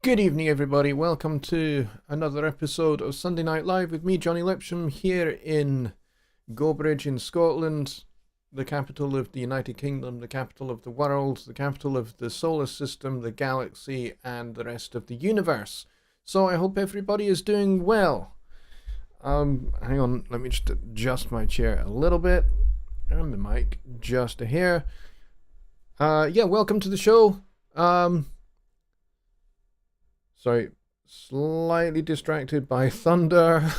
Good evening, everybody. Welcome to another episode of Sunday Night Live with me, Jonny Lipsham, here in Gobridge in Scotland, the capital of the United Kingdom, the capital of the world, the capital of the solar system, the galaxy, and the rest of the universe. So I hope everybody is doing well. Hang on, let me just adjust my chair a little bit, and the mic just a hair. Welcome to the show. Sorry, slightly distracted by thunder.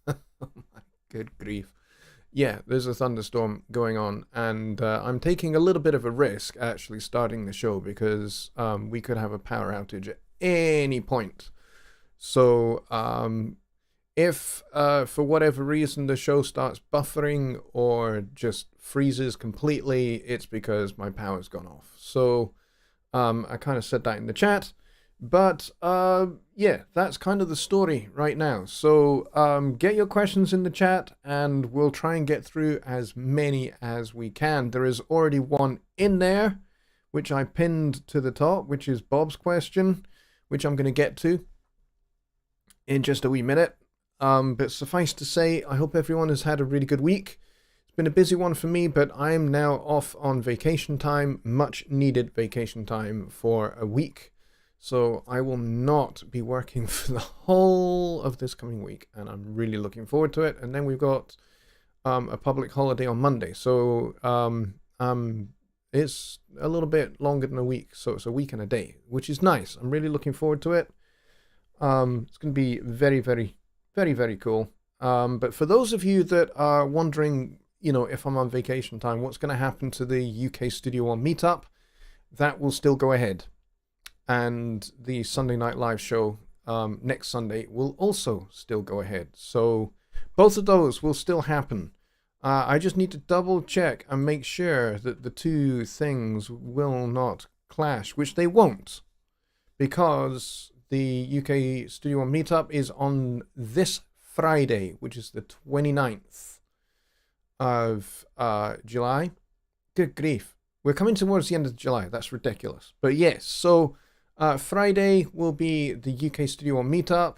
Oh my good grief. Yeah, there's a thunderstorm going on, and I'm taking a little bit of a risk actually starting the show because we could have a power outage at any point. So if for whatever reason the show starts buffering or just freezes completely, it's because my power's gone off. So I kind of said that in the chat. But, that's kind of the story right now. So, get your questions in the chat and we'll try and get through as many as we can. There is already one in there, which I pinned to the top, which is Bob's question, which I'm going to get to in just a wee minute. But suffice to say, I hope everyone has had a really good week. It's been a busy one for me, but I am now off on vacation time, much needed vacation time for a week. So I will not be working for the whole of this coming week, and I'm really looking forward to it. And then we've got a public holiday on Monday, so it's a little bit longer than a week, so it's a week and a day, which is nice. I'm really looking forward to it. It's going to be very, very, very, very cool. But for those of you that are wondering, if I'm on vacation time, what's going to happen to the UK Studio Meetup, that will still go ahead. And the Sunday Night Live show next Sunday will also still go ahead. So both of those will still happen. I just need to double check and make sure that the two things will not clash, which they won't, because the UK Studio Meetup is on this Friday, which is the 29th of July. Good grief. We're coming towards the end of July. That's ridiculous. But yes, so Friday will be the UK Studio Meetup.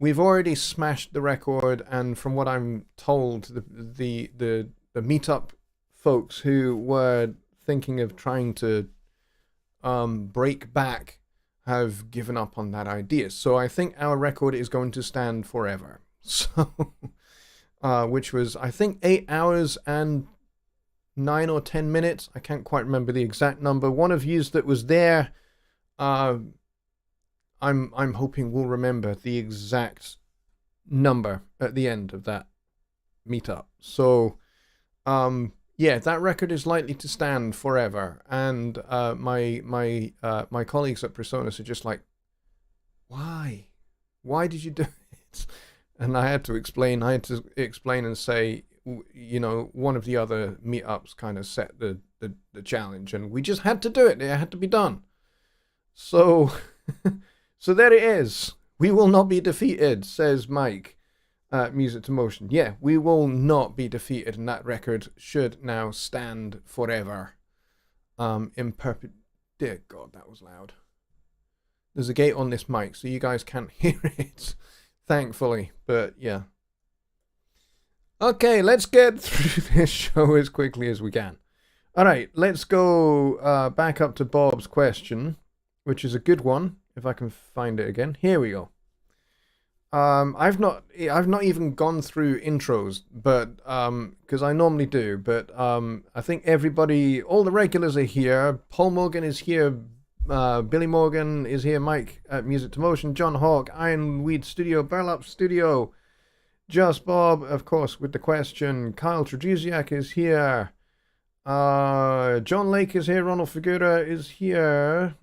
We've already smashed the record, and from what I'm told, the Meetup folks who were thinking of trying to break back have given up on that idea. So I think our record is going to stand forever. So, which was, I think, 8 hours and 9 or 10 minutes. I can't quite remember the exact number. One of yous that was there, I'm hoping will remember the exact number at the end of that meetup. So, that record is likely to stand forever. And my colleagues at Presonus are just like, why? Why did you do it? And I had to explain and say, one of the other meetups kind of set the challenge, and we just had to do it. It had to be done. So, so there it is. We will not be defeated, says Mike at Music to Motion. Yeah, we will not be defeated, and that record should now stand forever. In perpetuity. Dear God, that was loud. There's a gate on this mic, so you guys can't hear it, thankfully. But yeah. Okay, let's get through this show as quickly as we can. All right, let's go back up to Bob's question, which is a good one, if I can find it again. Here we go. I've not even gone through intros, but because I normally do, but I think everybody, all the regulars are here. Paul Morgan is here. Billy Morgan is here. Mike at Music to Motion. John Hawk, Ironweed Studio, Burlap Studio. Just Bob, of course, with the question. Kyle Traduziak is here. John Lake is here. Ronald Figura is here.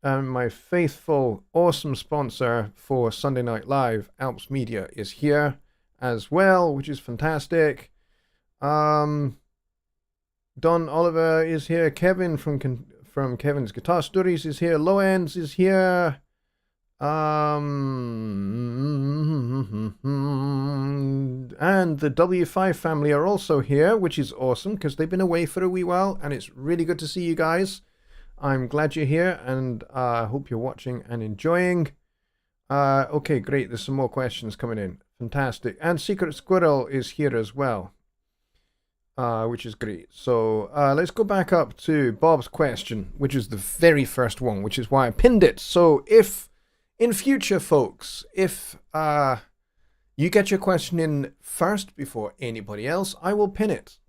And my faithful, awesome sponsor for Sunday Night Live, Alps Media, is here as well, which is fantastic. Don Oliver is here. Kevin from Kevin's Guitar Stories is here. Lowenz is here. And the W5 family are also here, which is awesome because they've been away for a wee while, and it's really good to see you guys. I'm glad you're here, and I hope you're watching and enjoying. Okay, great. There's some more questions coming in. Fantastic. And Secret Squirrel is here as well, which is great. So let's go back up to Bob's question, which is the very first one, which is why I pinned it. So if, in future, folks, if you get your question in first before anybody else, I will pin it.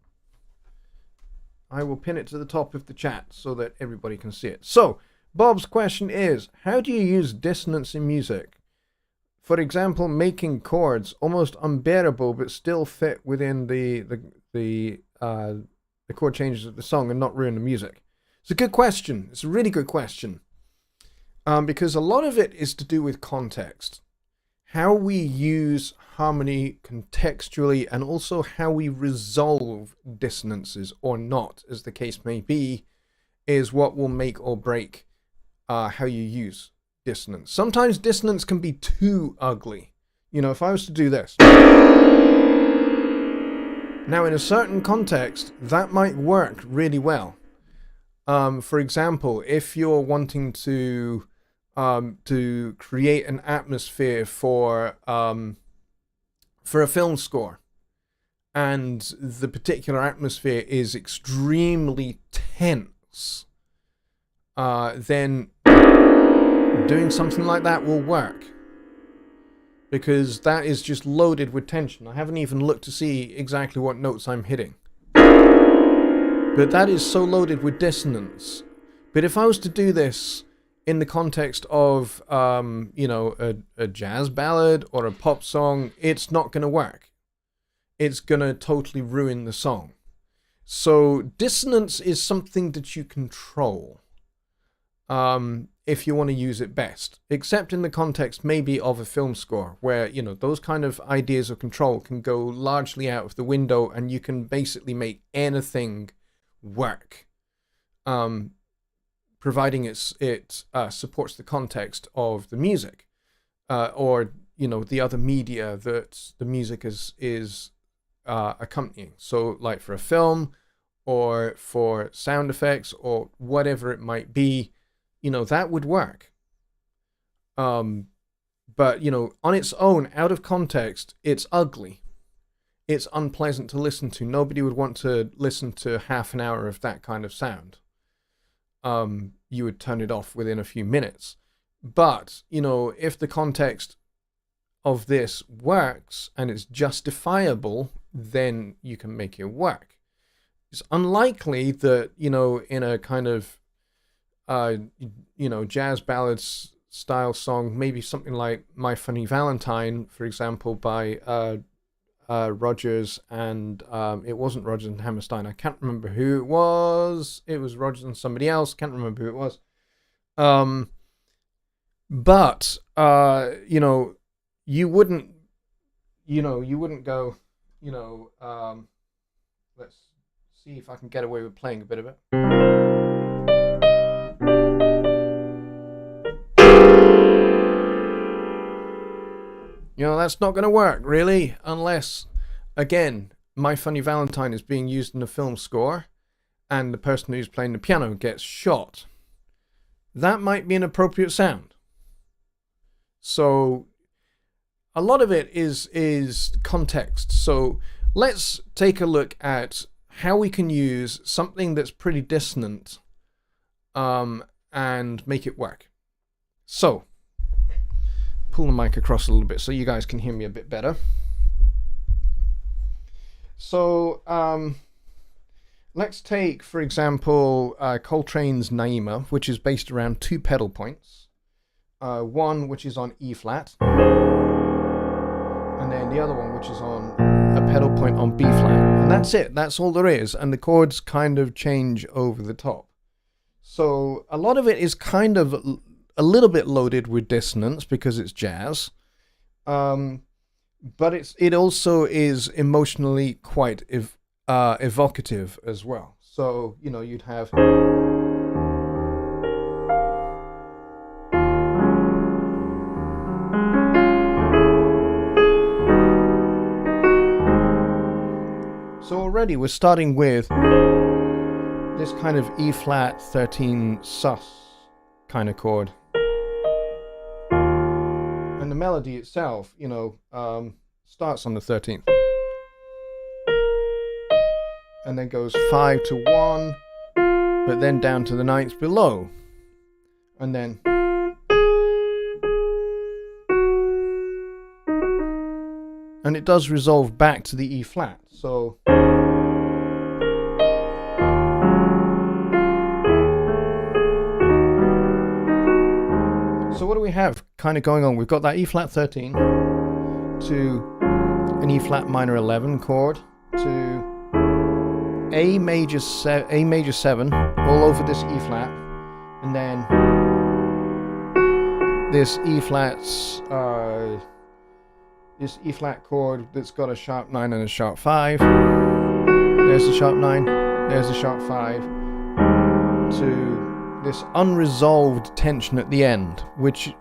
I will pin it to the top of the chat so that everybody can see it. So, Bob's question is, how do you use dissonance in music? For example, making chords almost unbearable but still fit within the chord changes of the song and not ruin the music. It's a good question. It's a really good question. Because a lot of it is to do with context. How we use harmony contextually, and also how we resolve dissonances or not, as the case may be, is what will make or break how you use dissonance. Sometimes dissonance can be too ugly. You know, if I was to do this. Now, in a certain context, that might work really well. For example, if you're wanting to create an atmosphere for a film score, and the particular atmosphere is extremely tense, then doing something like that will work, because that is just loaded with tension. I haven't even looked to see exactly what notes I'm hitting, but that is so loaded with dissonance. But if I was to do this in the context of, you know, a jazz ballad or a pop song, it's not going to work. It's going to totally ruin the song. So dissonance is something that you control if you want to use it best, except in the context maybe of a film score where, you know, those kind of ideas of control can go largely out of the window and you can basically make anything work. Providing it supports the context of the music, or, you know, the other media that the music is accompanying. So like for a film or for sound effects or whatever it might be, you know, that would work. But, you know, on its own, out of context, it's ugly. It's unpleasant to listen to. Nobody would want to listen to half an hour of that kind of sound. You would turn it off within a few minutes. But, you know, if the context of this works and it's justifiable, then you can make it work. It's unlikely that, you know, in a kind of, you know, jazz ballads style song, maybe something like My Funny Valentine, for example, by Rodgers and it wasn't Rodgers and Hammerstein. I can't remember who it was. It was Rodgers and somebody else. Can't remember who it was. But you know, you wouldn't go, you know, let's see if I can get away with playing a bit of it. You know, that's not going to work, really, unless, again, My Funny Valentine is being used in a film score and the person who's playing the piano gets shot. That might be an appropriate sound. So a lot of it is context. So let's take a look at how we can use something that's pretty dissonant and make it work. So pull the mic across a little bit so you guys can hear me a bit better. So let's take, for example, Coltrane's Naima, which is based around two pedal points. One which is on E flat, and then the other one which is on a pedal point on B flat. And that's it. That's all there is. And the chords kind of change over the top. So a lot of it is kind of a little bit loaded with dissonance because it's jazz, but it also is emotionally quite evocative as well. So, you know, you'd have so already we're starting with this kind of E flat 13 sus kind of chord. And the melody itself, you know, starts on the 13th. And then goes 5 to 1, but then down to the 9th below. And then... and it does resolve back to the E flat, so... So what do we have kind of going on? We've got that E flat 13 to an E flat minor 11 chord to A major 7 all over this E flat, and then this E flat's this E flat chord that's got a sharp 9 and a sharp 5. There's the sharp 9, there's the sharp 5 to this unresolved tension at the end, which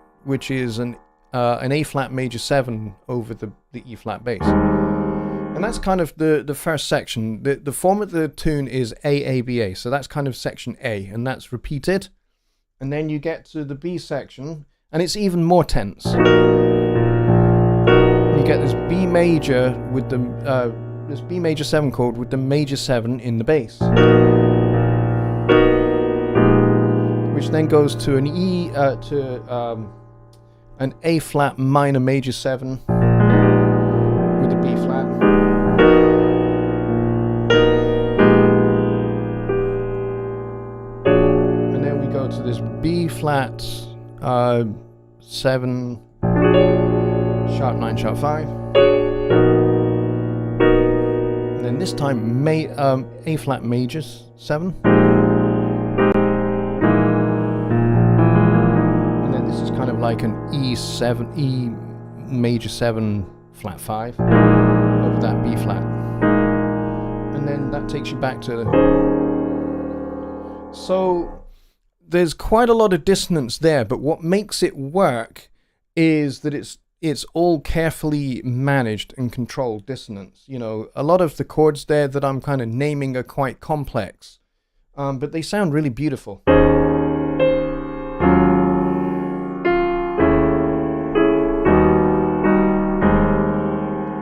is an A flat major 7 over the E flat bass. And that's kind of the first section. The form of the tune is A-A-B-A, so that's kind of section A, and that's repeated. And then you get to the B section, and it's even more tense. You get this B major with the this B major 7 chord with the major 7 in the bass, which then goes to an an A flat minor major 7 with a B flat. And then we go to this B flat 7, sharp 9, sharp 5. And then this time A flat major 7. And then this is kind of like an E7, E major 7 flat 5 over that B flat. And then that takes you back to... So there's quite a lot of dissonance there, but what makes it work is that it's all carefully managed and controlled dissonance. You know, a lot of the chords there that I'm kind of naming are quite complex, but they sound really beautiful.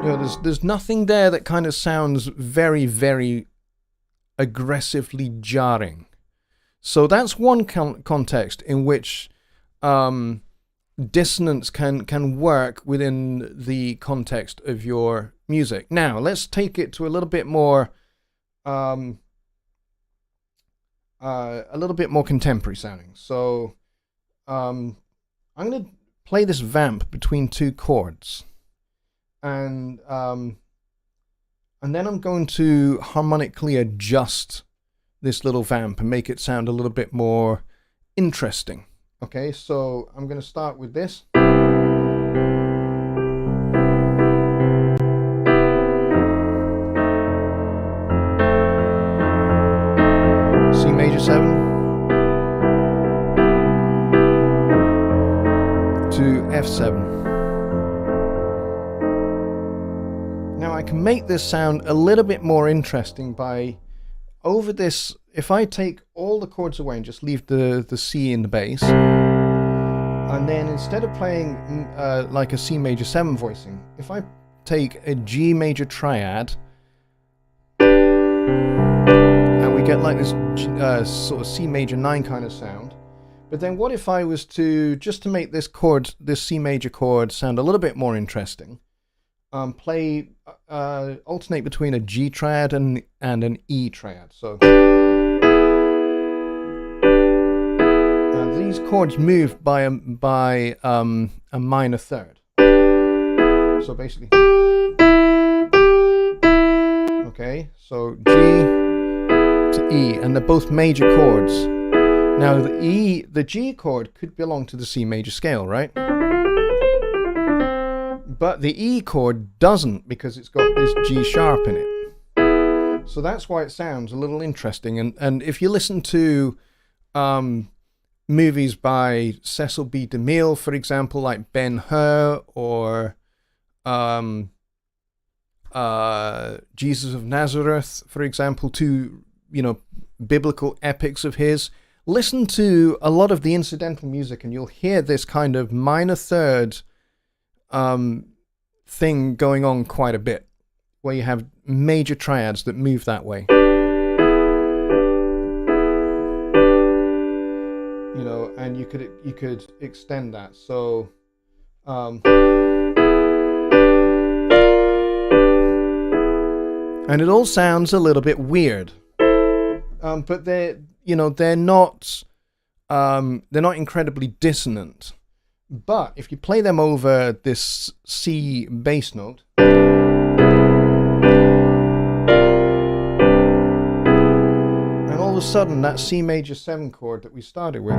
You know, there's nothing there that kind of sounds very, very aggressively jarring. So that's one context in which dissonance can work within the context of your music. Now let's take it to a little bit more contemporary sounding. So I'm going to play this vamp between two chords, and then I'm going to harmonically adjust this little vamp and make it sound a little bit more interesting. Okay, so I'm going to start with this. C major 7 to F7. Now I can make this sound a little bit more interesting by over this. If I take all the chords away and just leave the C in the bass, and then instead of playing like a C major 7 voicing, if I take a G major triad, and we get like this sort of C major 9 kind of sound. But then what if I was to, just to make this chord, this C major chord sound a little bit more interesting, alternate between a G triad and an E triad. So these chords move by a minor third. So basically, okay, so G to E, and they're both major chords. Now the G chord could belong to the C major scale, right? But the E chord doesn't, because it's got this G sharp in it. So that's why it sounds a little interesting. And if you listen to movies by Cecil B. DeMille, for example, like Ben-Hur, or Jesus of Nazareth, for example, two, you know, biblical epics of his, listen to a lot of the incidental music and you'll hear this kind of minor third thing going on quite a bit, where you have major triads that move that way. You know, and you could extend that. So and it all sounds a little bit weird, but they're not incredibly dissonant. But if you play them over this C bass note, and all of a sudden that C major 7 chord that we started with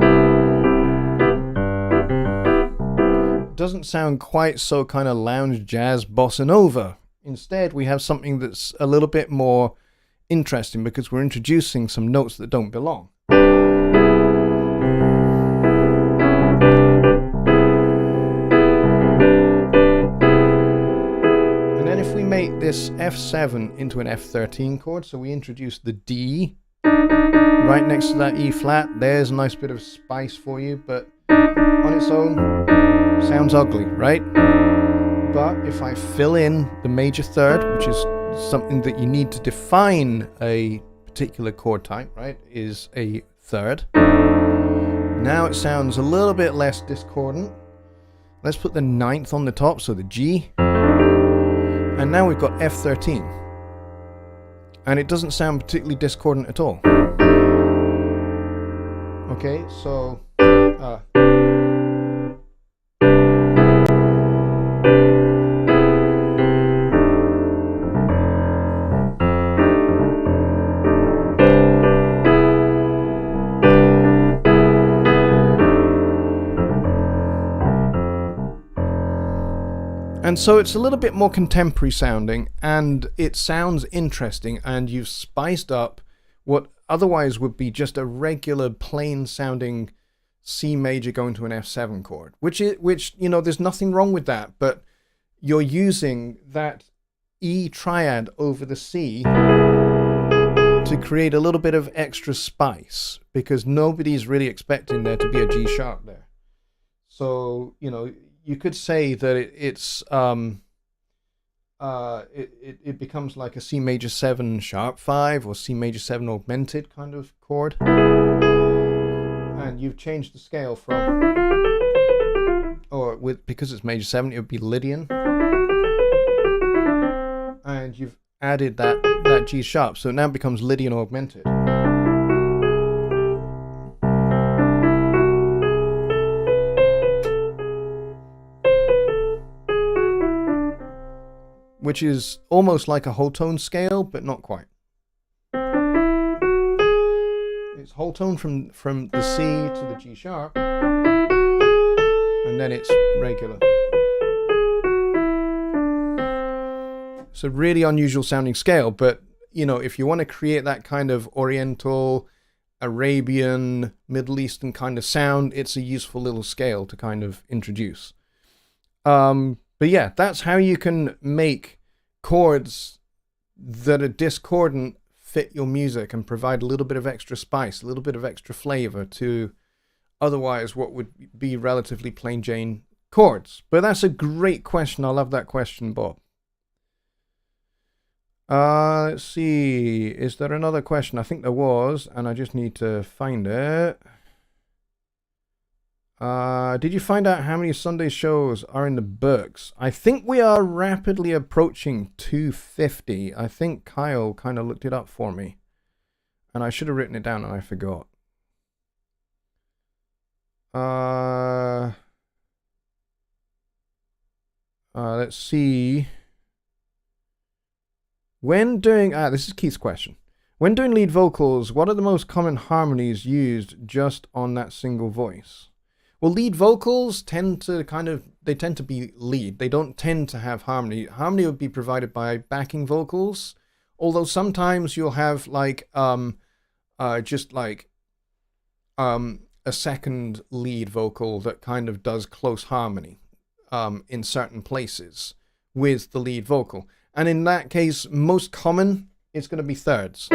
doesn't sound quite so kind of lounge jazz bossa nova. Instead, we have something that's a little bit more interesting because we're introducing some notes that don't belong. And then if we make this F7 into an F13 chord, so we introduce the D right next to that E flat, there's a nice bit of spice for you, but on its own, sounds ugly, right? But if I fill in the major third, which is something that you need to define a particular chord type, right, is a third. Now it sounds a little bit less discordant. Let's put the 9th on the top, so the G. And now we've got F13. And it doesn't sound particularly discordant at all. Okay, so and so it's a little bit more contemporary sounding, and it sounds interesting, and you've spiced up what otherwise would be just a regular plain sounding C major going to an F7 chord, which you know, there's nothing wrong with that, but you're using that E triad over the C to create a little bit of extra spice, because nobody's really expecting there to be a G sharp there. So, you know, you could say that it becomes like a C major 7 sharp 5 or C major 7 augmented kind of chord, and you've changed the scale from, or because it's major 7, it would be Lydian, and you've added that G sharp, so it now becomes Lydian augmented. Which is almost like a whole tone scale, but not quite. It's whole tone from the C to the G sharp, and then it's regular. It's a really unusual sounding scale, but you know, if you want to create that kind of Oriental, Arabian, Middle Eastern kind of sound, it's a useful little scale to kind of introduce. But yeah, that's how you can make chords that are discordant fit your music and provide a little bit of extra spice, a little bit of extra flavor to otherwise what would be relatively plain Jane chords. But that's a great question. I love that question, Bob. Let's see. Is there another question? I think there was, and I just need to find it. Did you find out how many Sunday shows are in the books? I think we are rapidly approaching 250. I think Kyle kind of looked it up for me, and I should have written it down and I forgot. Let's see. When doing, this is Keith's question. When doing lead vocals, what are the most common harmonies used just on that single voice? Well, lead vocals tend to be lead. They don't tend to have harmony. Harmony would be provided by backing vocals, although sometimes you'll have like just like a second lead vocal that kind of does close harmony in certain places with the lead vocal. And in that case, most common, it's going to be thirds.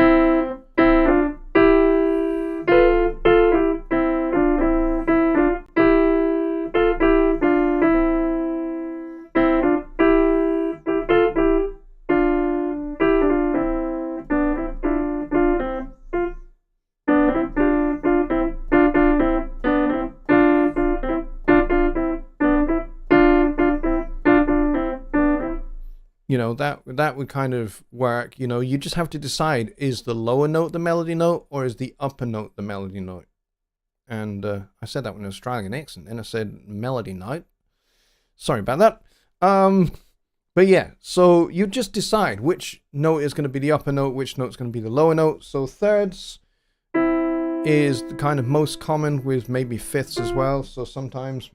you know, that would kind of work. You know, you just have to decide, is the lower note the melody note or is the upper note the melody note? And I said that with an Australian accent, and I said melody note. Sorry about that. But yeah, so you just decide which note is going to be the upper note, which note is going to be the lower note. So thirds is the kind of most common, with maybe fifths as well. So sometimes,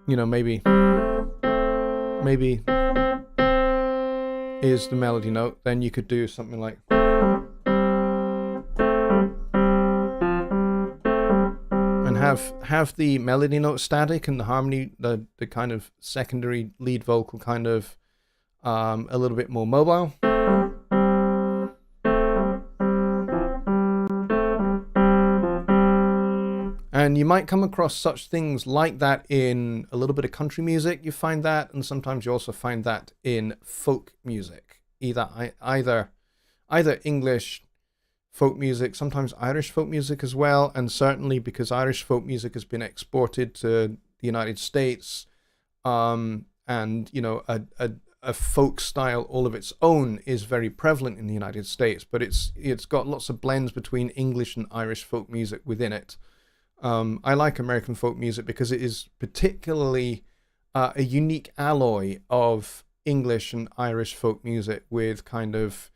you know, maybe is the melody note. Then you could do something like, and have the melody note static and the harmony, the kind of secondary lead vocal kind of a little bit more mobile. And you might come across such things like that in a little bit of country music. You find that, and sometimes you also find that in folk music, either English folk music, sometimes Irish folk music as well, and certainly because Irish folk music has been exported to the United States, and you know, a folk style all of its own is very prevalent in the United States, but it's got lots of blends between English and Irish folk music within it. I like American folk music because it is particularly a unique alloy of English and Irish folk music with kind of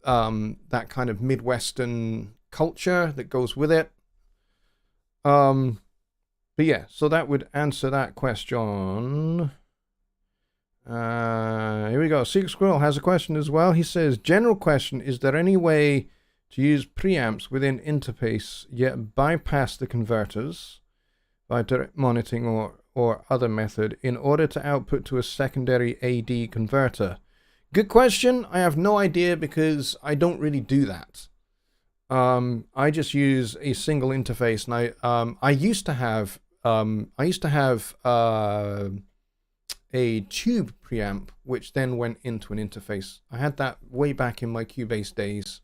that kind of Midwestern culture that goes with it. But yeah, so that would answer that question. Here we go. Secret Squirrel has a question as well. He says, general question, is there any way to use preamps within interface yet bypass the converters by direct monitoring or other method in order to output to a secondary AD converter? Good question. I have no idea because I don't really do that. I just use a single interface, and I used to have a tube preamp which then went into an interface. I had that way back in my Cubase days.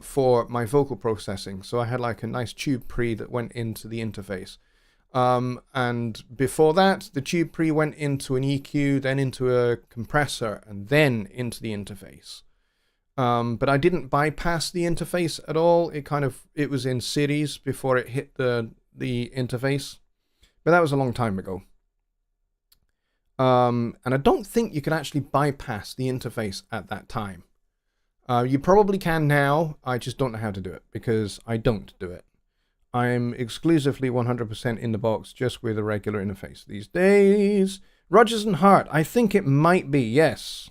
For my vocal processing. So I had like a nice tube pre that went into the interface. And before that, the tube pre went into an EQ, then into a compressor, and then into the interface. But I didn't bypass the interface at all. It was in series before it hit the interface. But that was a long time ago. And I don't think you could actually bypass the interface at that time. You probably can now. I just don't know how to do it because I don't do it. I'm exclusively 100% in the box just with a regular interface these days. Rodgers and Hart. I think it might be, yes.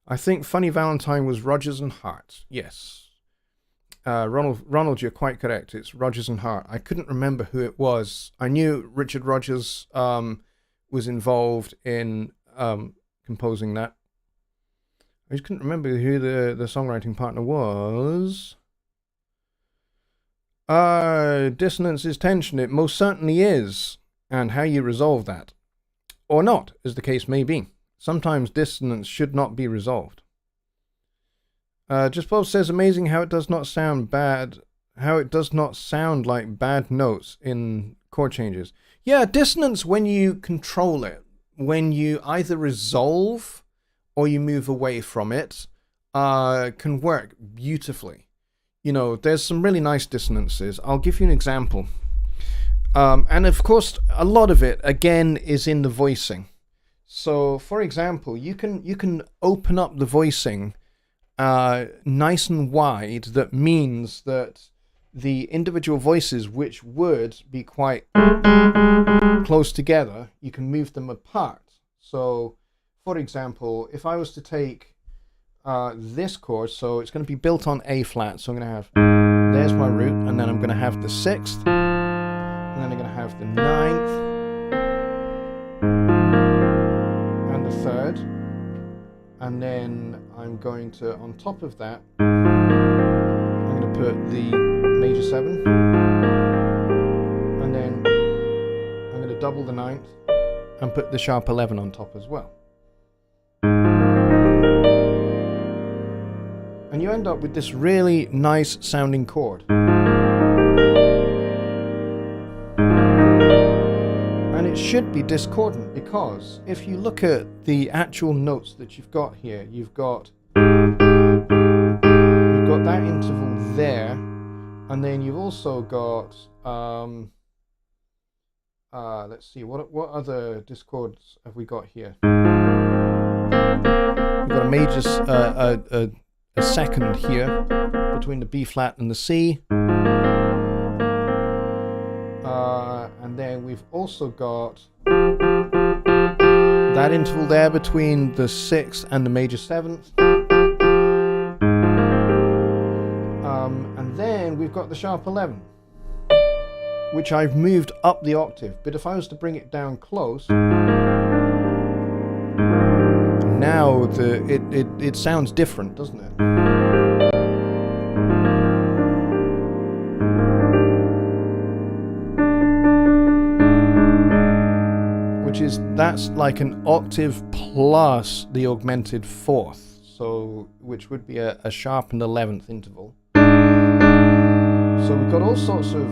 I think Funny Valentine was Rodgers and Hart. Yes. Ronald, you're quite correct. It's Rodgers and Hart. I couldn't remember who it was. I knew Richard Rodgers was involved in composing that. I just couldn't remember who the songwriting partner was. Dissonance is tension. It most certainly is. And how you resolve that. Or not, as the case may be. Sometimes dissonance should not be resolved. Just Bob says, amazing how it does not sound bad. How it does not sound like bad notes in chord changes. Yeah, dissonance, when you control it, when you either resolve or you move away from it, can work beautifully. You know, there's some really nice dissonances. I'll give you an example. And of course, a lot of it, again, is in the voicing. So, for example, you can open up the voicing nice and wide. That means that the individual voices, which would be quite close together, you can move them apart. So, for example, if I was to take this chord, so it's going to be built on A flat, so I'm going to have, there's my root, and then I'm going to have the 6th, and then I'm going to have the 9th, and the 3rd, and then I'm going to, on top of that, I'm going to put the major 7, and then I'm going to double the 9th, and put the sharp 11 on top as well. And you end up with this really nice sounding chord. should be discordant, because if you look at the actual notes that you've got here, you've got that interval there, and then you've also got let's see, what other discords have we got here? We've got a major a second here between the B flat and the C. And then we've also got that interval there between the 6th and the major 7th. And then we've got the sharp 11, which I've moved up the octave. But if I was to bring it down close, now it sounds different, doesn't it? That's like an octave plus the augmented 4th, so which would be a sharpened 11th interval. So we've got all sorts of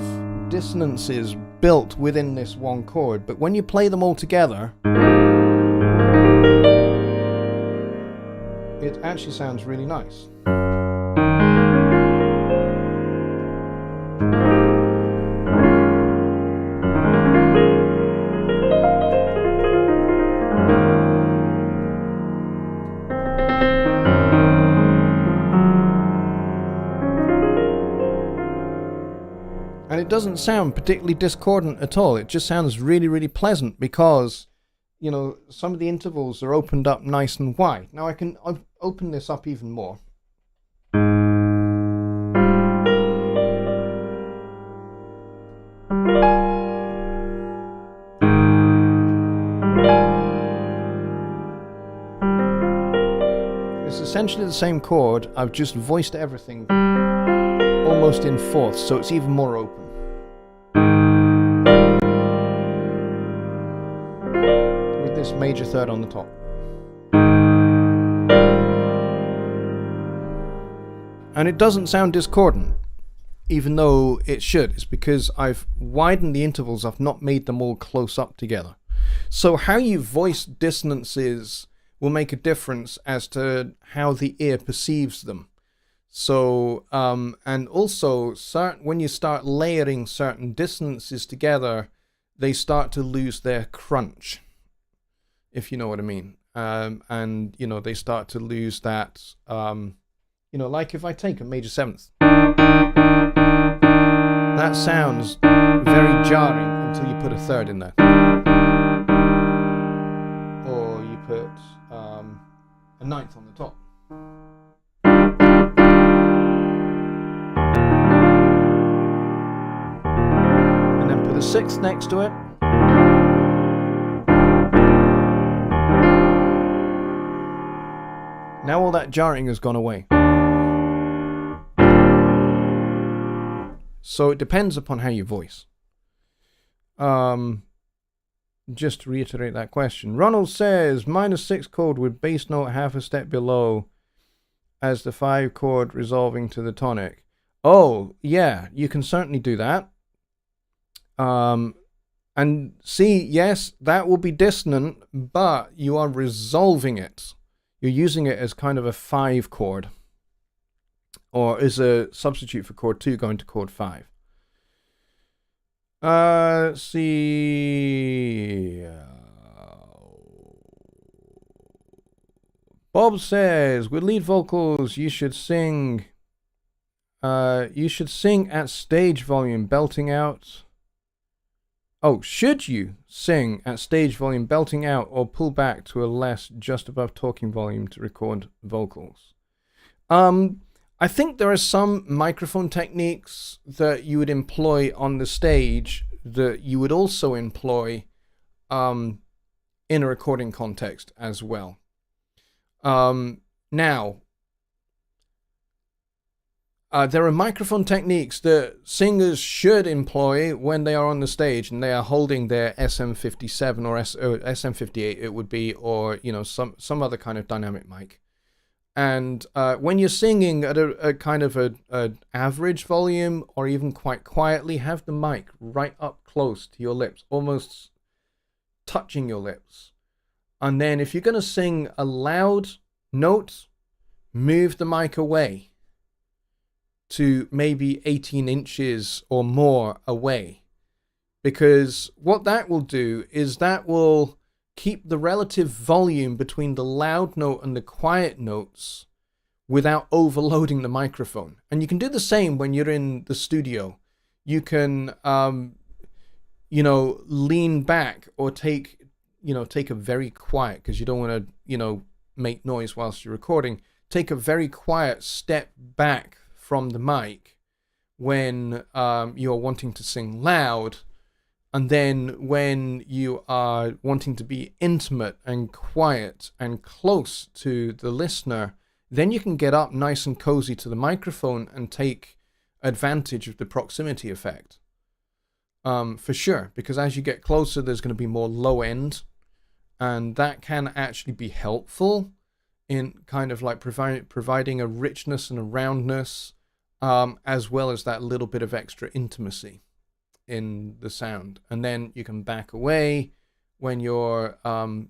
dissonances built within this one chord, but when you play them all together, it actually sounds really nice. And it doesn't sound particularly discordant at all. It just sounds really, really pleasant because, you know, some of the intervals are opened up nice and wide. Now I can open this up even more. It's essentially the same chord. I've just voiced everything almost in fourths, so it's even more open. With this major third on the top. And it doesn't sound discordant, even though it should. It's because I've widened the intervals, I've not made them all close up together. So how you voice dissonances will make a difference as to how the ear perceives them. So, and also, when you start layering certain dissonances together, they start to lose their crunch, if you know what I mean. And, you know, they start to lose that, you know, like if I take a major 7th, that sounds very jarring until you put a third in there. Or you put a 9th on the top. The 6th next to it. Now all that jarring has gone away. So it depends upon how you voice. Just to reiterate that question. Ronald says, -6 chord with bass note half a step below as the 5 chord resolving to the tonic. Oh, yeah, you can certainly do that. And see, yes, that will be dissonant, but you are resolving it. You're using it as kind of a 5 chord, or as a substitute for chord 2 going to chord 5. Let's see. Bob says, with lead vocals, you should sing at stage volume, belting out. Oh, should you sing at stage volume, belting out, or pull back to a less just above talking volume to record vocals? I think there are some microphone techniques that you would employ on the stage that you would also employ in a recording context as well. Now, there are microphone techniques that singers should employ when they are on the stage and they are holding their SM57 or SM58 it would be, or you know, some other kind of dynamic mic. And when you're singing at a kind of a average volume or even quite quietly, have the mic right up close to your lips, almost touching your lips. And then if you're going to sing a loud note, move the mic away to maybe 18 inches or more away. Because what that will do is that will keep the relative volume between the loud note and the quiet notes without overloading the microphone. And you can do the same when you're in the studio. You can, lean back or take a very quiet, because you don't want to, make noise whilst you're recording. Take a very quiet step back from the mic when you're wanting to sing loud. And then when you are wanting to be intimate and quiet and close to the listener, then you can get up nice and cozy to the microphone and take advantage of the proximity effect. For sure, because as you get closer, there's going to be more low end, and that can actually be helpful in kind of like providing a richness and a roundness, as well as that little bit of extra intimacy in the sound. And then you can back away when you're going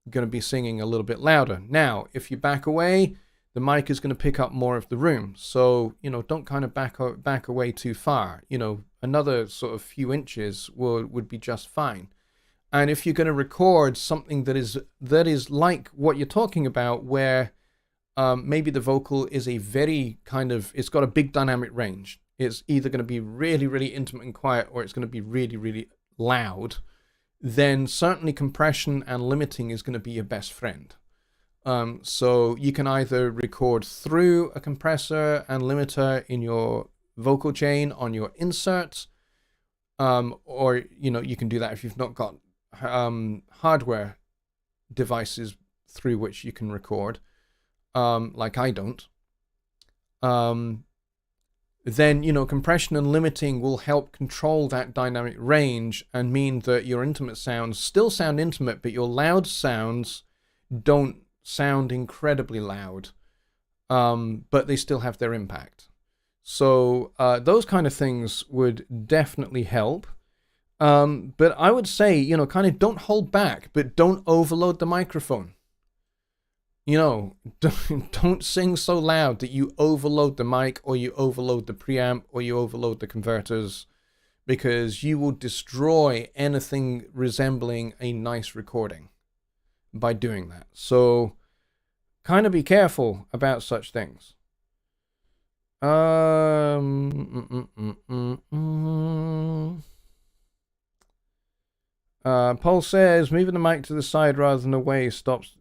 to be singing a little bit louder. Now, if you back away, the mic is going to pick up more of the room. So, don't kind of back away too far. Another sort of few inches would be just fine. And if you're going to record something that is like what you're talking about, where maybe the vocal is a very it's got a big dynamic range. It's either going to be really, really intimate and quiet, or it's going to be really, really loud, then certainly compression and limiting is going to be your best friend. So you can either record through a compressor and limiter in your vocal chain on your inserts, or you can do that if you've not got hardware devices through which you can record, like I don't. Then compression and limiting will help control that dynamic range and mean that your intimate sounds still sound intimate, but your loud sounds don't sound incredibly loud, but they still have their impact. So those kind of things would definitely help. But I would say, kind of don't hold back, but don't overload the microphone. Don't sing so loud that you overload the mic, or you overload the preamp, or you overload the converters, because you will destroy anything resembling a nice recording by doing that. So kind of be careful about such things. Paul says moving the mic to the side rather than away stops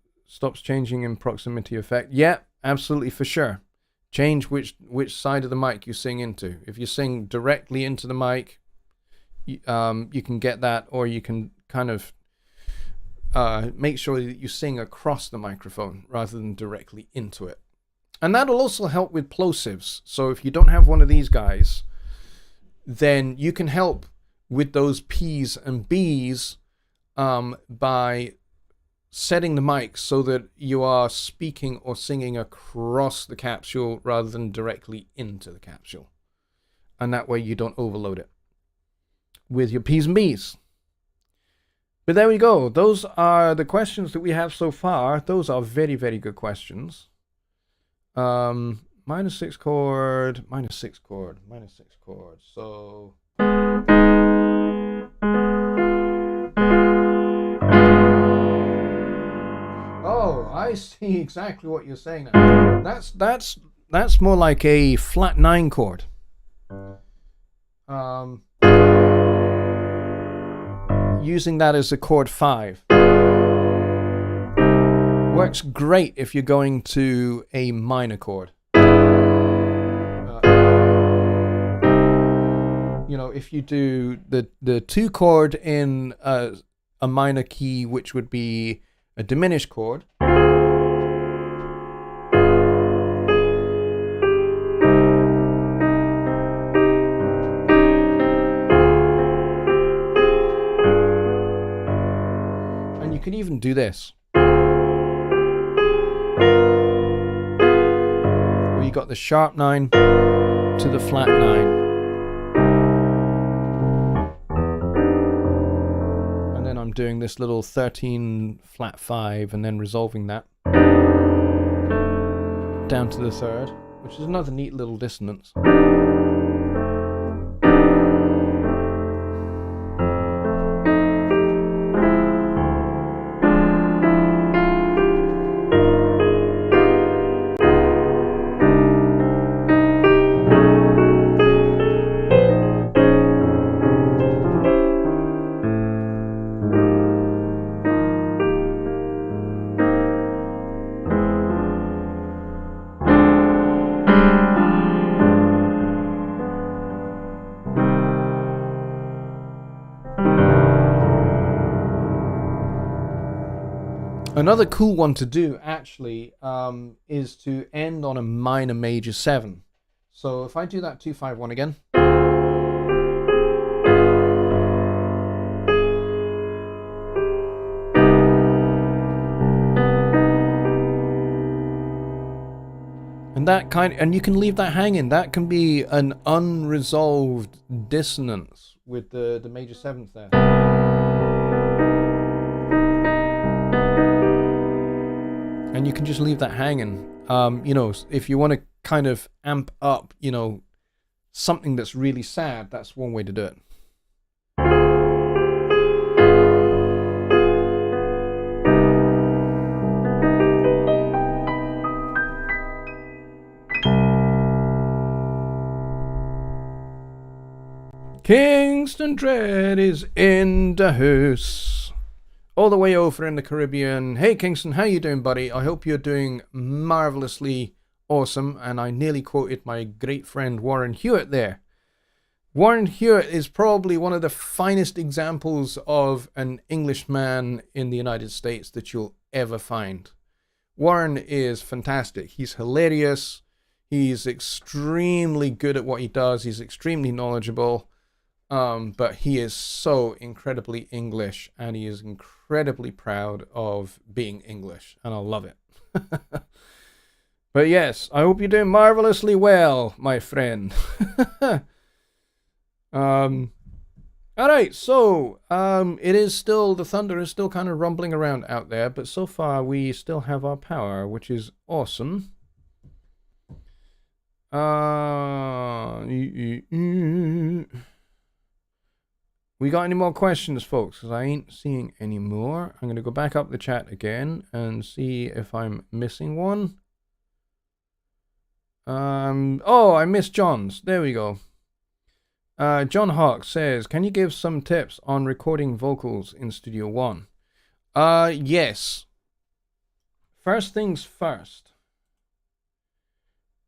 changing in proximity effect. Yeah, absolutely, for sure. Change which side of the mic you sing into. If you sing directly into the mic, you can get that, or you can kind of make sure that you sing across the microphone rather than directly into it. And that'll also help with plosives. So if you don't have one of these guys, then you can help with those P's and B's by setting the mic so that you are speaking or singing across the capsule rather than directly into the capsule. And that way you don't overload it with your P's and B's. But there we go. Those are the questions that we have so far. Those are very, very good questions. Minor 6 chord. So... Oh, I see exactly what you're saying now. That's more like a flat 9 chord. Using that as a chord 5 works great if you're going to a minor chord. If you do the 2 chord in a minor key, which would be a diminished chord. And you could even do this. Where you got the sharp 9 to the flat 9. this little 13 flat 5 and then resolving that down to the third, which is another neat little dissonance. Another cool one to do, actually, is to end on a minor major 7. So if I do that 2-5-1 again. And you can leave that hanging. That can be an unresolved dissonance with the major 7th there. And you can just leave that hanging. You know, if you want to kind of amp up, you know, something that's really sad, that's one way to do it. Kingston Dread is in the house, all the way over in the Caribbean. Hey Kingston, how you doing, buddy? I hope you're doing marvelously awesome. And I nearly quoted my great friend Warren Hewitt there. Warren Hewitt is probably one of the finest examples of an Englishman in the United States that you'll ever find. Warren is fantastic. He's hilarious. He's extremely good at what he does. He's extremely knowledgeable. But he is so incredibly English, and he is incredibly proud of being English, and I love it. But yes, I hope you're doing marvelously well, my friend. All right, so it is still, the thunder is still kind of rumbling around out there, but so far we still have our power, which is awesome. We got any more questions, folks? Because I ain't seeing any more. I'm going to go back up the chat again and see if I'm missing one. Oh, I missed John's. There we go. John Hawk says, can you give some tips on recording vocals in Studio One? Yes. First things first.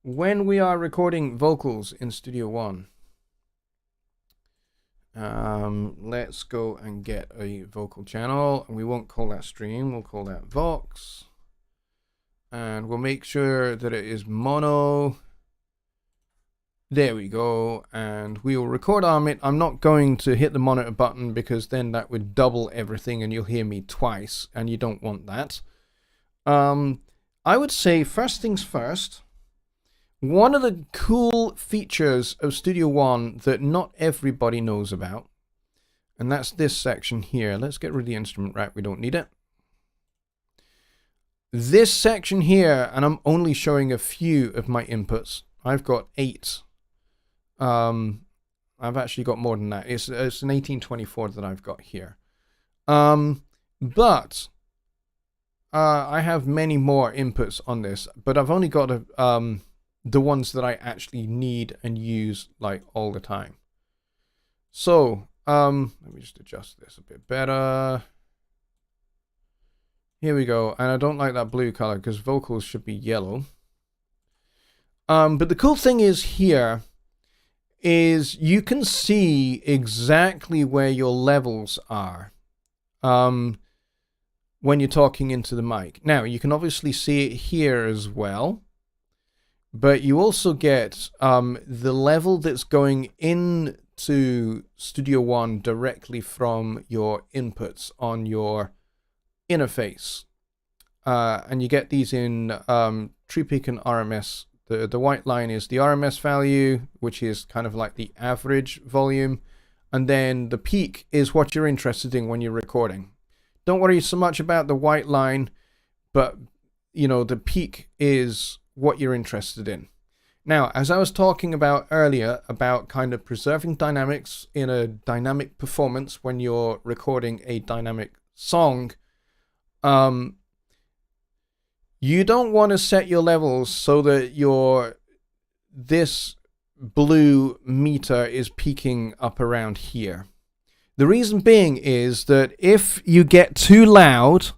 When we are recording vocals in Studio One, let's go and get a vocal channel, and we won't call that stream, we'll call that Vox, and we'll make sure that it is mono. There we go, and we will record on it. I'm not going to hit the monitor button because then that would double everything and you'll hear me twice, and you don't want that. I would say first things first. One of the cool features of Studio One that not everybody knows about, and that's this section here. Let's get rid of the instrument rack, we don't need it. This section here, and I'm only showing a few of my inputs. I've got 8. I've actually got more than that. It's an 1824 that I've got here. But I have many more inputs on this, but I've only got the ones that I actually need and use like all the time. So let me just adjust this a bit better. Here we go. And I don't like that blue color because vocals should be yellow. But the cool thing is here is you can see exactly where your levels are when you're talking into the mic. Now you can obviously see it here as well. But you also get the level that's going into Studio One directly from your inputs on your interface. And you get these in True Peak and RMS. The white line is the RMS value, which is kind of like the average volume. And then the peak is what you're interested in when you're recording. Don't worry so much about the white line, but the peak is what you're interested in. Now, as I was talking about earlier about kind of preserving dynamics in a dynamic performance when you're recording a dynamic song, you don't want to set your levels so that this blue meter is peaking up around here. The reason being is that if you get too loud,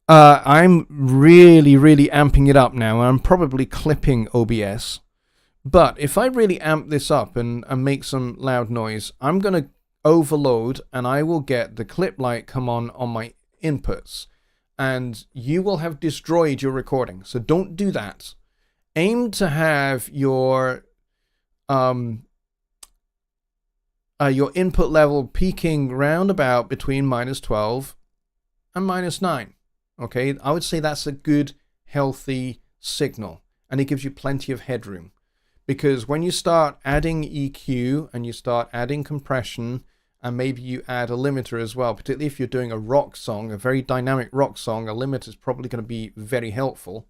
I'm really amping it up now. I'm probably clipping OBS. But if I really amp this up and make some loud noise, I'm going to overload and I will get the clip light come on my inputs. And you will have destroyed your recording. So don't do that. Aim to have your input level peaking round about between -12 and -9. Okay, I would say that's a good, healthy signal. And it gives you plenty of headroom. Because when you start adding EQ and you start adding compression, and maybe you add a limiter as well, particularly if you're doing a rock song, a very dynamic rock song, a limiter is probably going to be very helpful.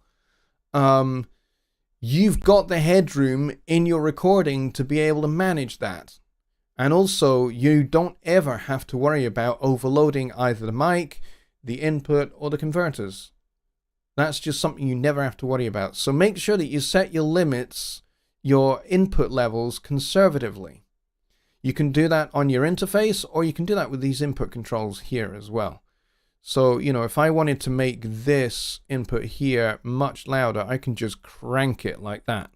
You've got the headroom in your recording to be able to manage that. And also, you don't ever have to worry about overloading either the mic, the input, or the converters. That's just something you never have to worry about. So make sure that you set your limits, your input levels conservatively. You can do that on your interface, or you can do that with these input controls here as well. So, if I wanted to make this input here much louder, I can just crank it like that.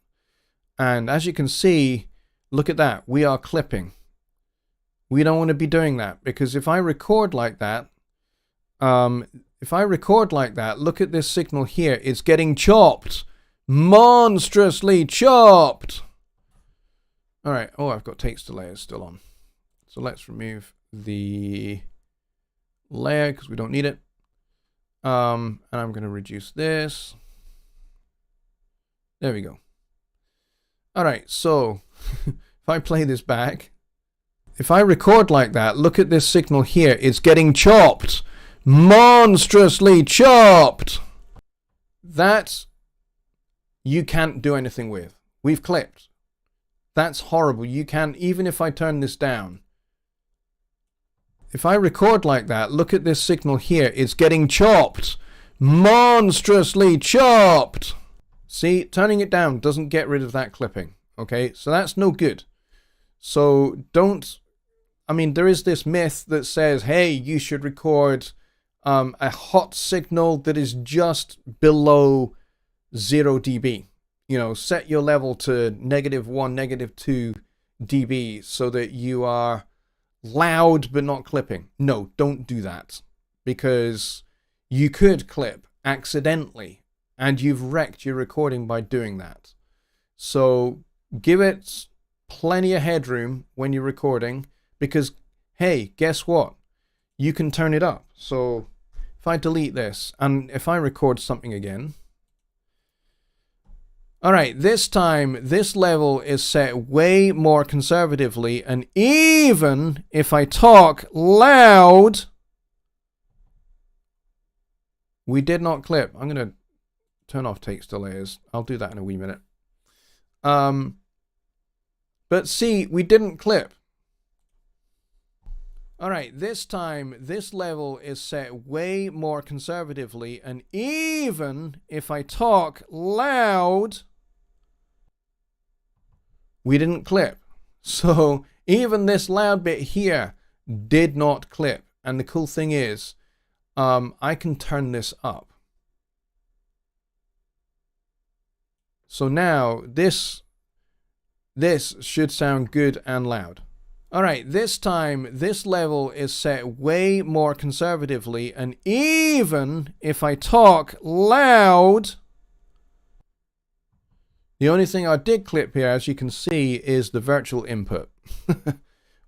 And as you can see, look at that, we are clipping. We don't want to be doing that, because if I record like that, look at this signal here, it's getting chopped. Monstrously chopped. All right. Oh, I've got takes to layers still on. So let's remove the layer because we don't need it. And I'm going to reduce this. There we go. All right. So if I play this back, if I record like that, look at this signal here. It's getting chopped. Monstrously chopped. That you can't do anything with. We've clipped. That's horrible. You can't, even if I turn this down. If I record like that, look at this signal here. It's getting chopped. Monstrously chopped. See, turning it down doesn't get rid of that clipping. Okay, so that's no good. So there is this myth that says, hey, you should record a hot signal that is just below 0 dB. Set your level to -1, -2 dB so that you are loud but not clipping. No, don't do that, because you could clip accidentally and you've wrecked your recording by doing that. So give it plenty of headroom when you're recording, because hey, guess what? You can turn it up. So if I delete this and if I record something again, all right, this time, this level is set way more conservatively, and even if I talk loud, we did not clip. I'm going to turn off takes to layers. I'll do that in a wee minute. But see, we didn't clip. All right, this time, this level is set way more conservatively, and even if I talk loud, we didn't clip. So even this loud bit here did not clip. And the cool thing is, I can turn this up. So now this should sound good and loud. All right, this time, this level is set way more conservatively, and even if I talk loud, the only thing I did clip here, as you can see, is the virtual input,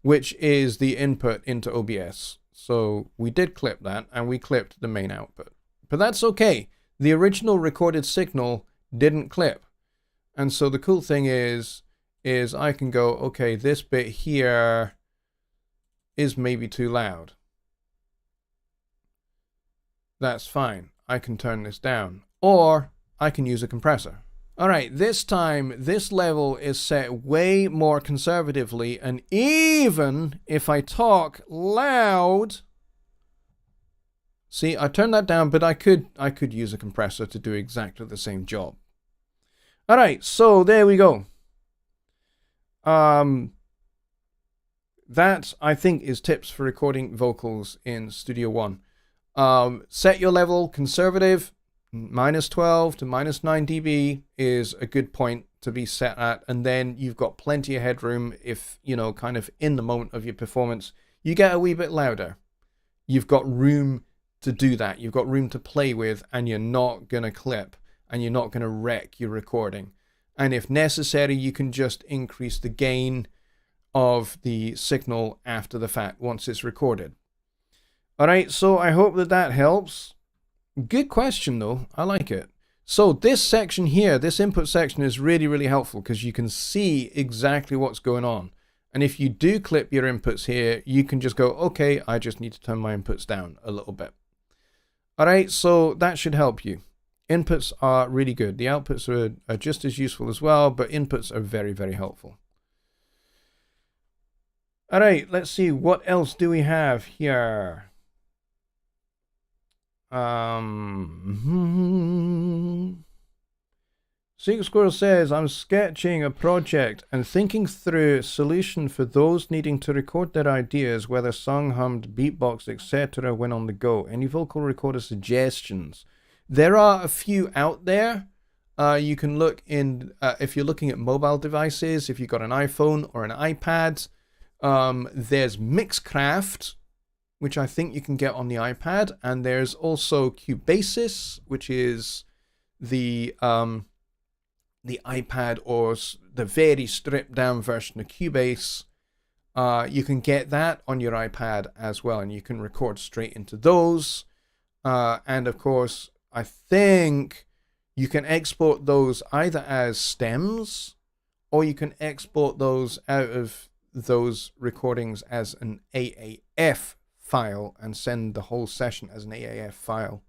which is the input into OBS. So we did clip that, and we clipped the main output. But that's okay. The original recorded signal didn't clip. And so the cool thing is I can go, okay, this bit here is maybe too loud. that's fine. I can turn this down. Or I can use a compressor. All right, this time, this level is set way more conservatively, and even if I talk loud... See, I turned that down, but I could use a compressor to do exactly the same job. All right, so there we go. That, I think, is tips for recording vocals in Studio One. Set your level conservative. -12 to -9 dB is a good point to be set at, and then you've got plenty of headroom if, you know, kind of in the moment of your performance, you get a wee bit louder. You've got room to do that. You've got room to play with, and you're not going to clip, and you're not going to wreck your recording. And if necessary, you can just increase the gain of the signal after the fact once it's recorded. All right, so I hope that helps. Good question, though. I like it. So this section here, this input section is really, really helpful because you can see exactly what's going on. And if you do clip your inputs here, you can just go, okay, I just need to turn my inputs down a little bit. All right, so that should help you. Inputs are really good. The outputs are just as useful as well, but inputs are very, very helpful. All right, let's see. What else do we have here? Secret Squirrel says, I'm sketching a project and thinking through a solution for those needing to record their ideas, whether sung, hummed, beatbox, etc. when on the go. Any vocal recorder suggestions? There are a few out there. You can look in, if you're looking at mobile devices, if you've got an iPhone or an iPad, there's Mixcraft, which I think you can get on the iPad, and there's also Cubasis, which is the iPad or the very stripped down version of Cubase. You can get that on your iPad as well, and you can record straight into those. And of course, I think you can export those either as stems, or you can export those out of those recordings as an AAF file and send the whole session as an AAF file.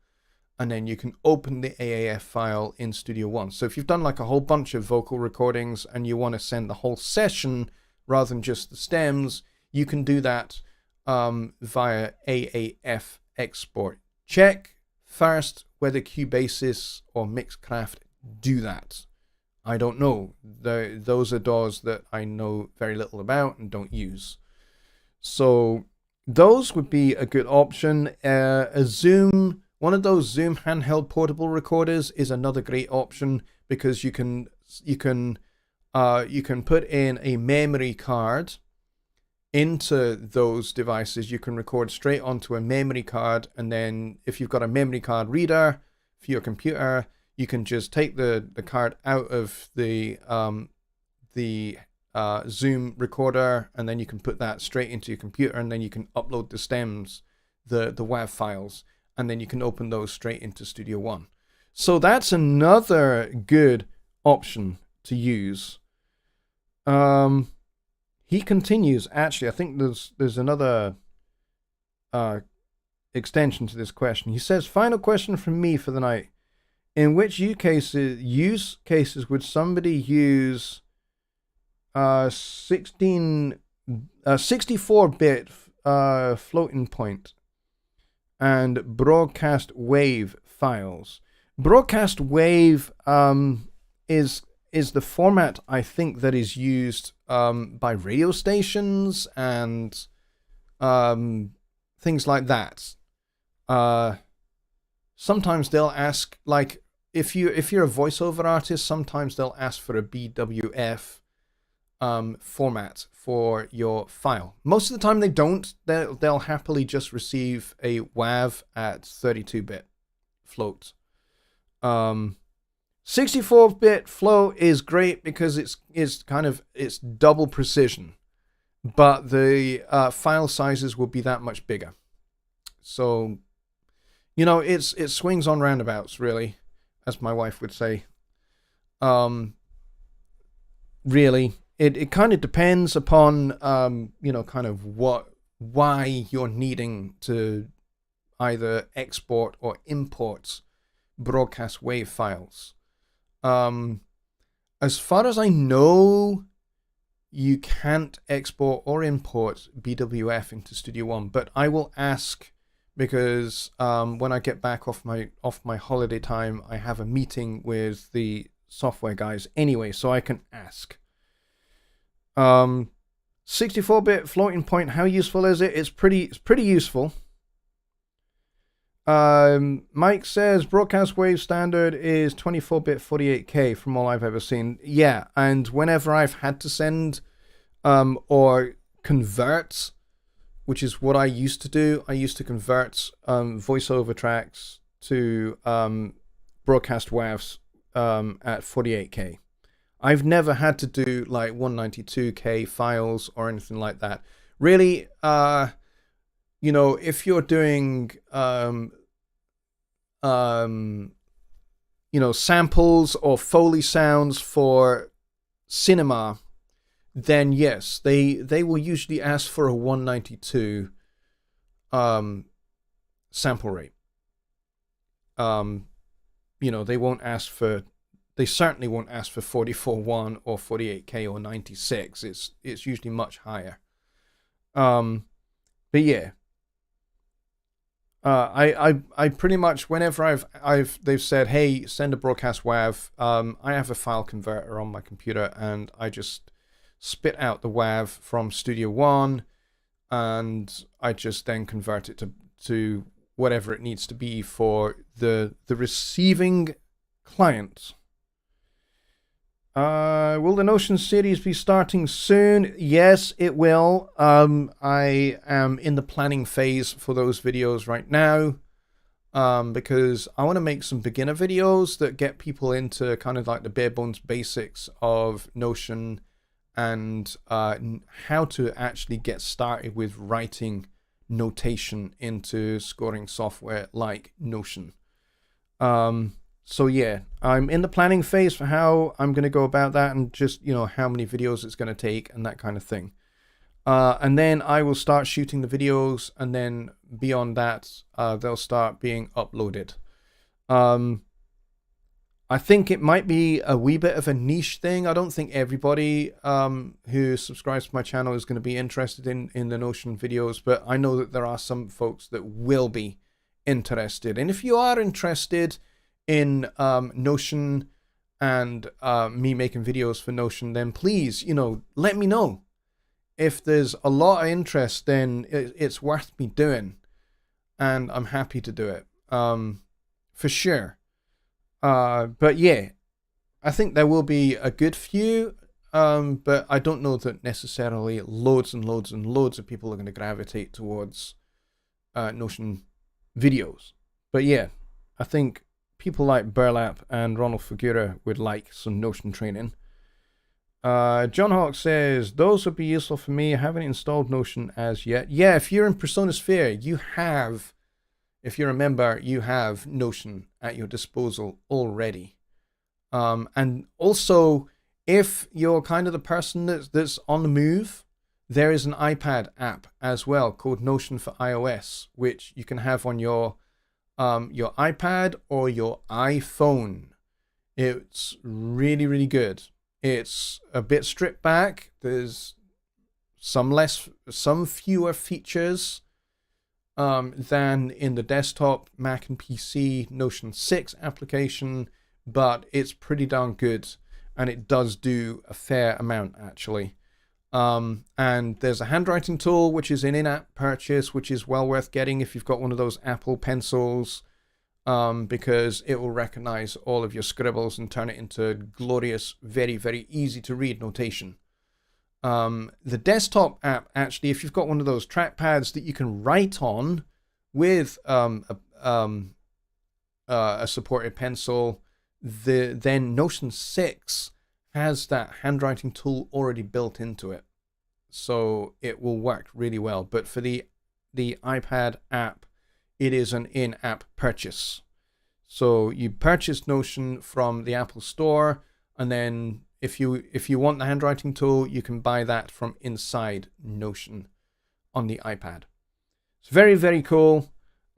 And then you can open the AAF file in Studio One. So if you've done like a whole bunch of vocal recordings and you want to send the whole session rather than just the stems, you can do that via AAF export. Check first whether Cubasis or Mixcraft do that. I don't know. Those are DAWs that I know very little about and don't use. So those would be a good option. A Zoom... One of those Zoom handheld portable recorders is another great option because you can put in a memory card into those devices. You can record straight onto a memory card, and then if you've got a memory card reader for your computer, you can just take the card out of the Zoom recorder, and then you can put that straight into your computer, and then you can upload the stems, the WAV files. And then you can open those straight into Studio One. So that's another good option to use. He continues, actually, I think there's another extension to this question. He says, final question from me for the night. In which use cases would somebody use 64-bit floating point and broadcast wave files? Broadcast wave is the format, I think, that is used by radio stations and things like that. Sometimes they'll ask, like, if you're a voiceover artist, sometimes they'll ask for a BWF format for your file. Most of the time they don't. They'll happily just receive a WAV at 32-bit float. 64-bit float is great because it's double precision, but the file sizes will be that much bigger. So, you know, it swings on roundabouts, really, as my wife would say. Really. It kind of depends upon, you know, kind of why you're needing to either export or import broadcast wave files. As far as I know, you can't export or import BWF into Studio One, but I will ask, because when I get back off my holiday time, I have a meeting with the software guys anyway, so I can ask. 64-bit floating point, how useful is it? It's pretty useful. Mike says broadcast wave standard is 24-bit 48K from all I've ever seen. Yeah, and whenever I've had to send or convert, which is what I used to do, I used to convert voiceover tracks to broadcast WAVs at 48K. I've never had to do like 192K files or anything like that. Really, you know, if you're doing you know, samples or Foley sounds for cinema, then yes, they will usually ask for a 192 sample rate. You know, they certainly won't ask for 44.1 or 48K or 96. It's usually much higher. But yeah. I pretty much, whenever they've said, hey, send a broadcast WAV, I have a file converter on my computer, and I just spit out the WAV from Studio One, and I just then convert it to whatever it needs to be for the receiving client. Will the Notion series be starting soon? Yes, it will. I am in the planning phase for those videos right now, because I want to make some beginner videos that get people into kind of like the bare bones basics of Notion and how to actually get started with writing notation into scoring software like Notion. So yeah, I'm in the planning phase for how I'm going to go about that, and just, you know, how many videos it's going to take and that kind of thing. And then I will start shooting the videos, and then beyond that, they'll start being uploaded. I think it might be a wee bit of a niche thing. I don't think everybody who subscribes to my channel is going to be interested in the Notion videos, but I know that there are some folks that will be interested. And if you are interested in Notion and me making videos for Notion, then please, you know, let me know. If there's a lot of interest, then it's worth me doing, and I'm happy to do it, for sure. But yeah, I think there will be a good few, but I don't know that necessarily loads and loads and loads of people are going to gravitate towards Notion videos. But yeah, I think people like Burlap and Ronald Figura would like some Notion training. John Hawk says, those would be useful for me. I haven't installed Notion as yet. Yeah, if you're in Persona Sphere, you have, if you're a member, you have Notion at your disposal already. And also, if you're kind of the person that's on the move, there is an iPad app as well called Notion for iOS, which you can have on your iPad or your iPhone. It's really, really good. It's a bit stripped back. There's some fewer features than in the desktop Mac and PC Notion 6 application, but it's pretty darn good, and it does do a fair amount actually. And there's a handwriting tool, which is an in-app purchase, which is well worth getting if you've got one of those Apple pencils, because it will recognize all of your scribbles and turn it into glorious, very, very easy to read notation. The desktop app, actually, if you've got one of those trackpads that you can write on with a supported pencil, then Notion 6 has that handwriting tool already built into it, so it will work really well. But for the iPad app, it is an in-app purchase. So you purchase Notion from the Apple Store, and then if you want the handwriting tool, you can buy that from inside Notion on the iPad. It's very, very cool.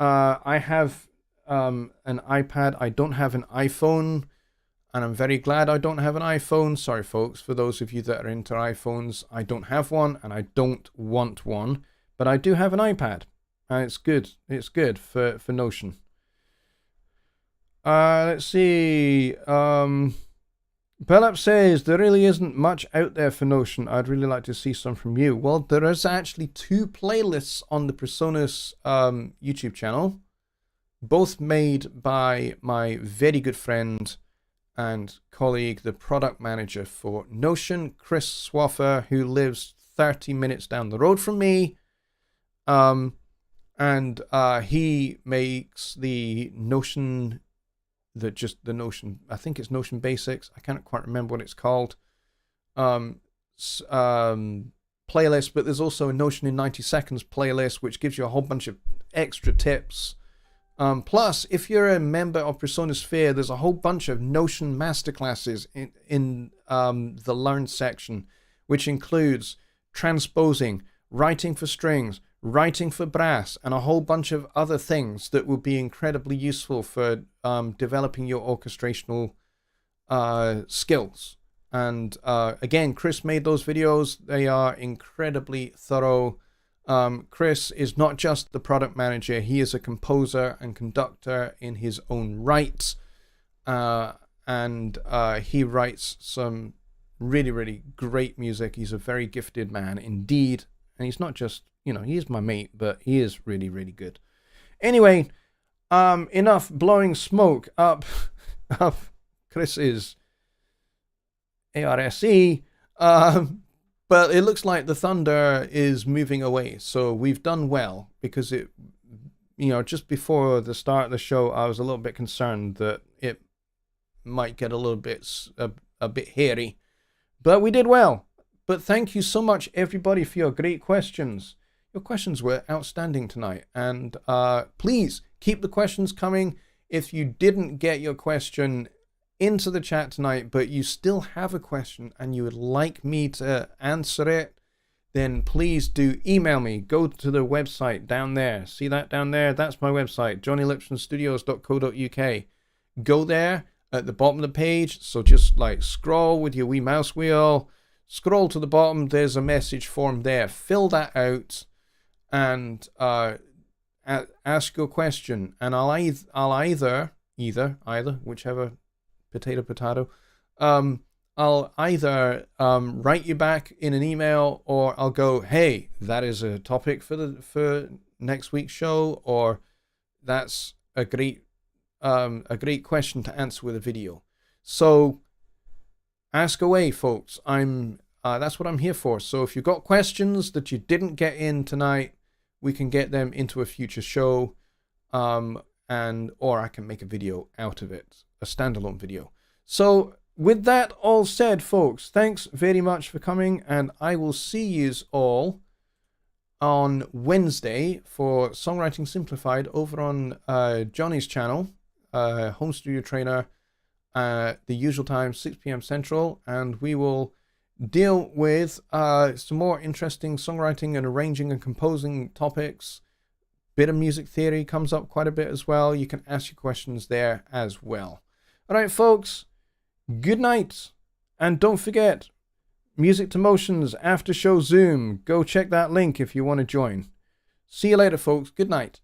I have an iPad. I don't have an iPhone, and I'm very glad I don't have an iPhone. Sorry, folks, for those of you that are into iPhones, I don't have one, and I don't want one, but I do have an iPad, and it's good. It's good for Notion. Let's see. Preamps says, there really isn't much out there for Notion. I'd really like to see some from you. Well, there is actually 2 playlists on the Presonus YouTube channel, both made by my very good friend and colleague, the product manager for Notion, Chris Swaffer, who lives 30 minutes down the road from me. He makes the Notion... the Notion, I think it's Notion Basics, I can't quite remember what it's called, playlist, but there's also a Notion in 90 seconds playlist, which gives you a whole bunch of extra tips. Plus, if you're a member of Presonosphere, there's a whole bunch of Notion masterclasses in the Learn section, which includes transposing, writing for strings, writing for brass, and a whole bunch of other things that will be incredibly useful for developing your orchestrational skills. And again, Chris made those videos. They are incredibly thorough. Chris is not just the product manager. He is a composer and conductor in his own right. He writes some really, really great music. He's a very gifted man indeed. And he's not just, he is my mate, but he is really, really good. Anyway, enough blowing smoke up Chris's ARSE. But it looks like the thunder is moving away. So we've done well, because it, just before the start of the show, I was a little bit concerned that it might get a little bit, a bit hairy, but we did well. But thank you so much, everybody, for your great questions. Your questions were outstanding tonight. And please keep the questions coming. If you didn't get your question into the chat tonight, but you still have a question and you would like me to answer it, then please do email me. Go to the website down there. See that down there? That's my website, jonnylipshamstudios.co.uk. Go there at the bottom of the page. So just scroll with your wee mouse wheel. Scroll to the bottom, there's a message form there. Fill that out and ask your question. And I'll either, whichever, potato, I'll either write you back in an email, or I'll go, hey, that is a topic for next week's show, or that's a great question to answer with a video. So ask away, folks. That's what I'm here for. So if you've got questions that you didn't get in tonight, we can get them into a future show, or I can make a video out of it, a standalone video. So with that all said, folks, thanks very much for coming, and I will see yous all on Wednesday for Songwriting Simplified over on Jonny's channel, Home Studio Trainer, the usual time, 6 p.m. Central, and we will deal with some more interesting songwriting and arranging and composing topics. Bit of music theory comes up quite a bit as well. You can ask your questions there as well. All right, folks, good night. And don't forget, Music to Motions after show Zoom. Go check that link if you want to join. See you later, folks. Good night.